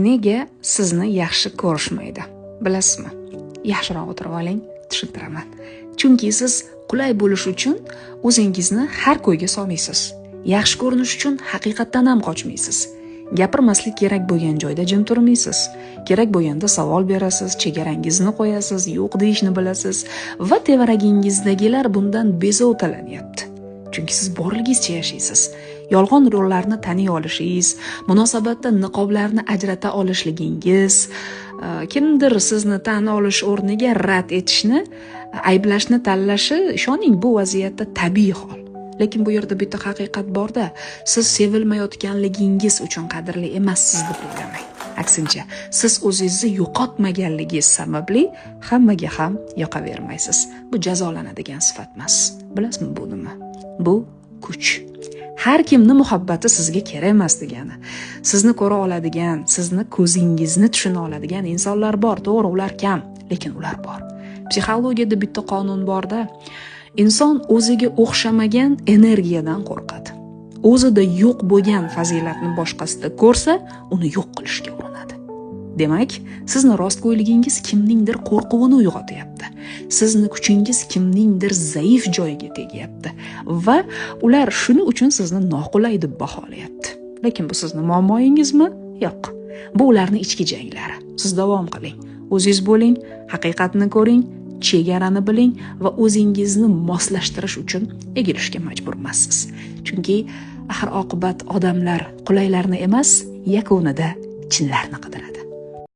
nega sizni yaxshi ko'rishmaydi? Bilasizmi? Yaxshiroq o'tirib oling, tushuntiraman. Chunki siz qulay bo'lish uchun o'zingizni har ko'yga solmaysiz. Yaxshi ko'rinish uchun haqiqatdan ham qochmaysiz. Gapirmaslik kerak bo'lgan joyda jim turmaysiz. Kerak bo'lganda savol berasiz, chegarangizni qo'yasiz, yo'q deyishni bilasiz va tevaragingizdagilar bundan bezovtalanyapti. Chunki siz borligingizcha yashaysiz. Yolg'on rollarni taniy olishingiz, munosabatda niqoblarni ajrata olishligingiz, kimdir sizni tan olish o'rniga rad etishni, ayblashni tanlashi, ishoning, bu vaziyatda tabiiy hol. Lekin bu yerda bitta haqiqat borda, siz sevilmayotganligingiz uchun qadrli emassiz deb o'ylamang. Aksincha, siz o'zingizni yo'qotmaganligingiz sababli hammaga ham yoqavermaysiz. Bu jazolanadigan sifat emas. Bilasizmi bu nima? Bu kuch. Har kimni muhabbati sizga kerak emas degani. Sizni ko'ra oladigan, sizni ko'zingizni tushuna oladigan insonlar bor, to'g'ri, ular kam, lekin ular bor. Psixologiyada bitta qonun borda, inson o'ziga o'xshamagan energiyadan qo'rqadi. O'zida yo'q bo'lgan fazilatni boshqasida ko'rsa, uni yo'q qilishga urinadi. Demak, sizni rostgo'yligingiz kimningdir qo'rquvini uyg'otyapti. Sizni kuchingiz kimningdir zaif joyiga tegyapti va ular shuning uchun sizni noqulay deb baholayapti. Lekin bu sizni muammoyingizmi? Yo'q. Bu ularning ichki janglari. Siz davom qiling. O'zingiz bo'ling, haqiqatni ko'ring, chegarani biling va o'zingizni moslashtirish uchun egilishga majbur emassiz. Chunki axir oqibat odamlar qulaylarni emas, yakunida chinlarni qidiradi.